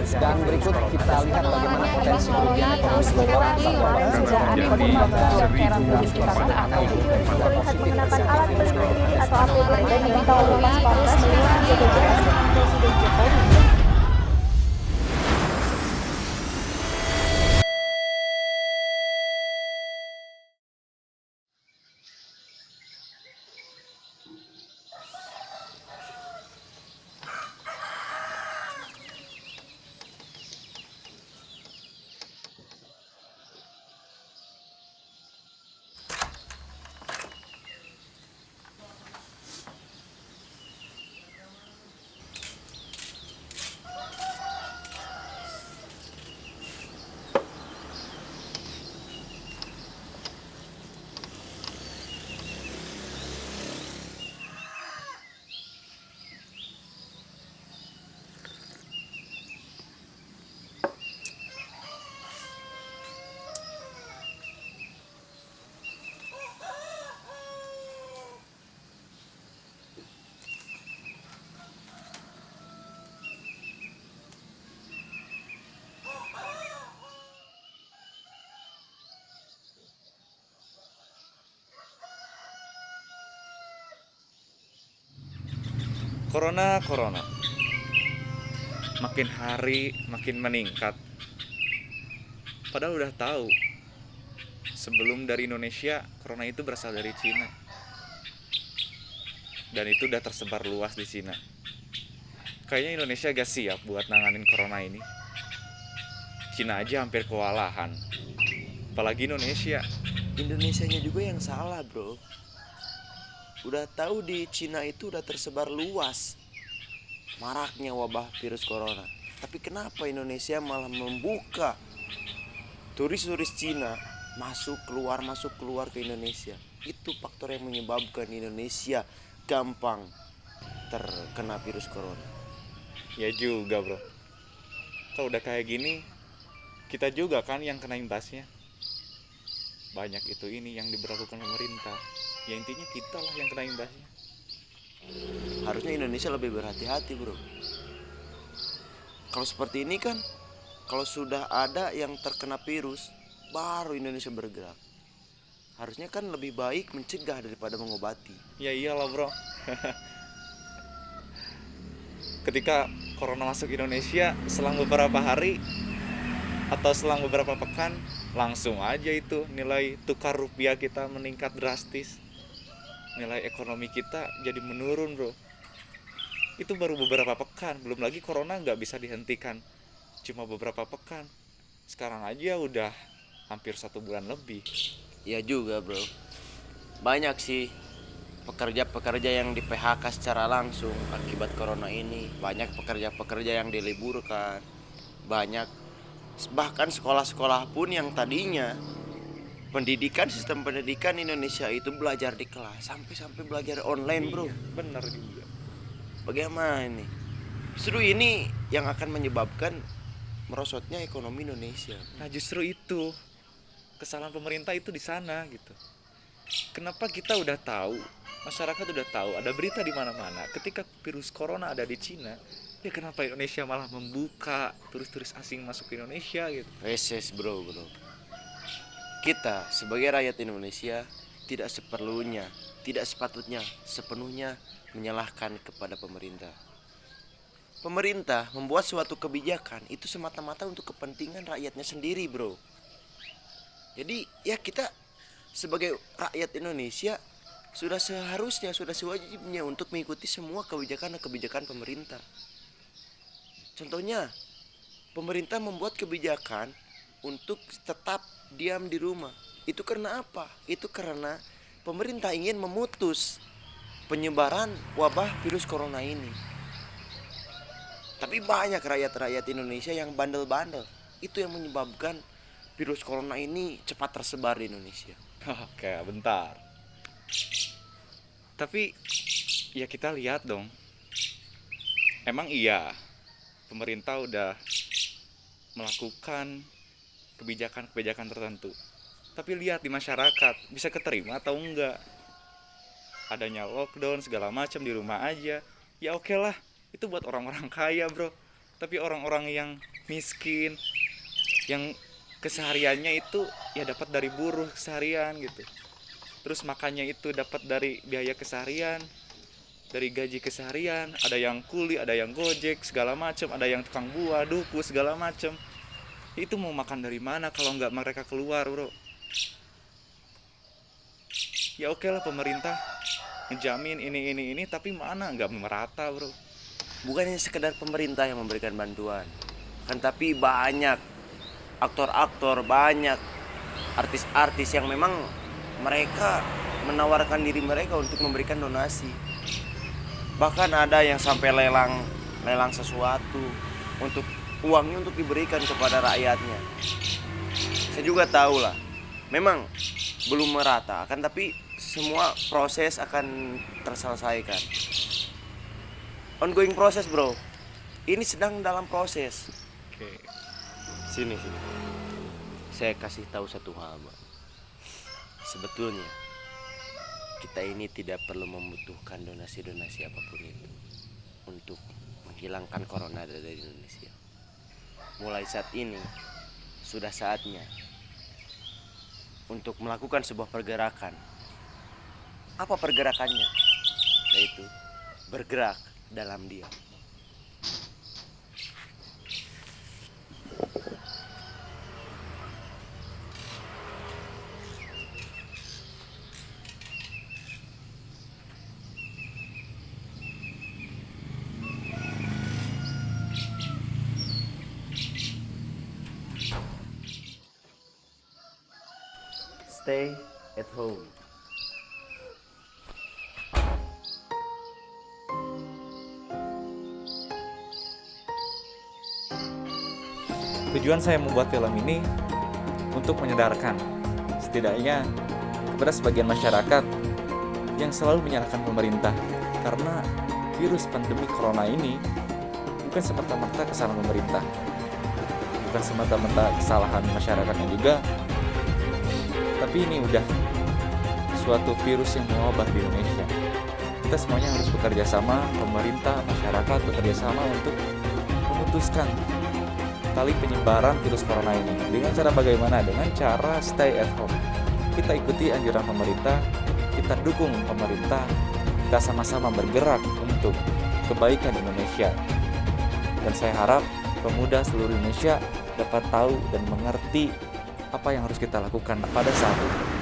Dan berikut kita lihat bagaimana potensi kerugian ekonomi global kemarin sudah ada penumpang dan peran verifikasi atau terlihat mengenakan alat pelindung diri atau APD dan diminta oleh Mas Pampres melihat jaga jarak dengan Presiden Jokowi. Corona, makin hari makin meningkat. Padahal udah tahu, sebelum dari Indonesia, corona itu berasal dari Cina. Dan itu udah tersebar luas di Cina. Kayaknya Indonesia gak siap buat nanganin corona ini. Cina aja hampir kewalahan. Apalagi Indonesia. Indonesianya juga yang salah, bro. Udah tahu di Cina itu udah tersebar luas maraknya wabah virus corona. Tapi kenapa Indonesia malah membuka turis-turis Cina masuk keluar ke Indonesia? Itu faktor yang menyebabkan Indonesia gampang terkena virus corona. Ya juga, bro. Kalau udah kayak gini, kita juga kan yang kena imbasnya. Banyak itu ini yang diberlakukan pemerintah. Ya intinya kita lah yang kena imbasnya. Harusnya Indonesia lebih berhati-hati, bro. Kalau seperti ini kan, kalau sudah ada yang terkena virus, baru Indonesia bergerak. Harusnya kan lebih baik mencegah daripada mengobati. Ya iyalah, bro. Ketika corona masuk Indonesia, selang beberapa hari atau selang beberapa pekan, langsung aja itu nilai tukar rupiah kita meningkat drastis. Nilai ekonomi kita jadi menurun, bro. Itu baru beberapa pekan, belum lagi corona nggak bisa dihentikan cuma beberapa pekan. Sekarang aja udah hampir 1 bulan lebih. Ya juga, bro. Banyak sih pekerja-pekerja yang di PHK secara langsung akibat corona ini. Banyak pekerja-pekerja yang diliburkan. Banyak bahkan sekolah-sekolah pun yang tadinya sistem pendidikan Indonesia itu belajar di kelas sampai belajar online, bro. Bener juga. Bagaimana ini? Justru ini yang akan menyebabkan merosotnya ekonomi Indonesia. Nah, justru itu kesalahan pemerintah itu di sana gitu. Kenapa kita udah tahu, masyarakat udah tahu, ada berita di mana-mana ketika virus corona ada di Cina, ya kenapa Indonesia malah membuka turis-turis asing masuk ke Indonesia gitu? Reses, bro. Kita sebagai rakyat Indonesia tidak sepatutnya sepenuhnya menyalahkan kepada pemerintah. Pemerintah membuat suatu kebijakan itu semata-mata untuk kepentingan rakyatnya sendiri, bro. Jadi ya kita sebagai rakyat Indonesia sudah sewajibnya untuk mengikuti semua kebijakan pemerintah. Contohnya, pemerintah membuat kebijakan untuk tetap diam di rumah. Itu karena apa? Itu karena pemerintah ingin memutus penyebaran wabah virus corona ini. Tapi banyak rakyat Indonesia yang bandel-bandel. Itu yang menyebabkan virus corona ini cepat tersebar di Indonesia. Oke, bentar. Tapi ya kita lihat dong. Emang iya, pemerintah udah melakukan kebijakan-kebijakan tertentu. Tapi lihat di masyarakat, bisa keterima atau enggak. Adanya lockdown segala macam di rumah aja. Ya oke lah, itu buat orang-orang kaya, bro. Tapi orang-orang yang miskin, yang kesehariannya itu ya dapat dari buruh keseharian gitu, terus makannya itu dapat dari biaya keseharian, dari gaji keseharian, ada yang kuli, ada yang gojek segala macam, ada yang tukang buah, duku segala macam. Itu mau makan dari mana kalau nggak mereka keluar, bro? Ya oke lah pemerintah ngejamin ini, tapi mana nggak merata, bro. Bukannya sekedar pemerintah yang memberikan bantuan, kan, tapi banyak aktor-aktor, banyak artis-artis yang memang mereka menawarkan diri mereka untuk memberikan donasi. Bahkan ada yang sampai lelang sesuatu untuk uangnya untuk diberikan kepada rakyatnya. Saya juga tahu lah, memang belum merata, akan tapi semua proses akan terselesaikan. Ongoing proses, bro. Ini sedang dalam proses. Oke. Sini. Saya kasih tahu satu hal, Bang. Sebetulnya kita ini tidak perlu membutuhkan donasi-donasi apapun itu untuk menghilangkan corona dari Indonesia. Mulai saat ini sudah saatnya untuk melakukan sebuah pergerakan. Apa pergerakannya? Yaitu bergerak dalam diam. Stay at home. Tujuan saya membuat film ini untuk menyadarkan setidaknya kepada sebagian masyarakat yang selalu menyalahkan pemerintah, karena virus pandemi corona ini bukan semata-mata kesalahan pemerintah, bukan semata-mata kesalahan masyarakatnya juga, tapi ini udah suatu virus yang mewabah di Indonesia. Kita semuanya harus bekerja sama, pemerintah, masyarakat bekerja sama untuk memutuskan tali penyebaran virus corona ini. Dengan cara bagaimana? Dengan cara stay at home. Kita ikuti anjuran pemerintah, kita dukung pemerintah, kita sama-sama bergerak untuk kebaikan Indonesia. Dan saya harap pemuda seluruh Indonesia dapat tahu dan mengerti apa yang harus kita lakukan pada saat ini.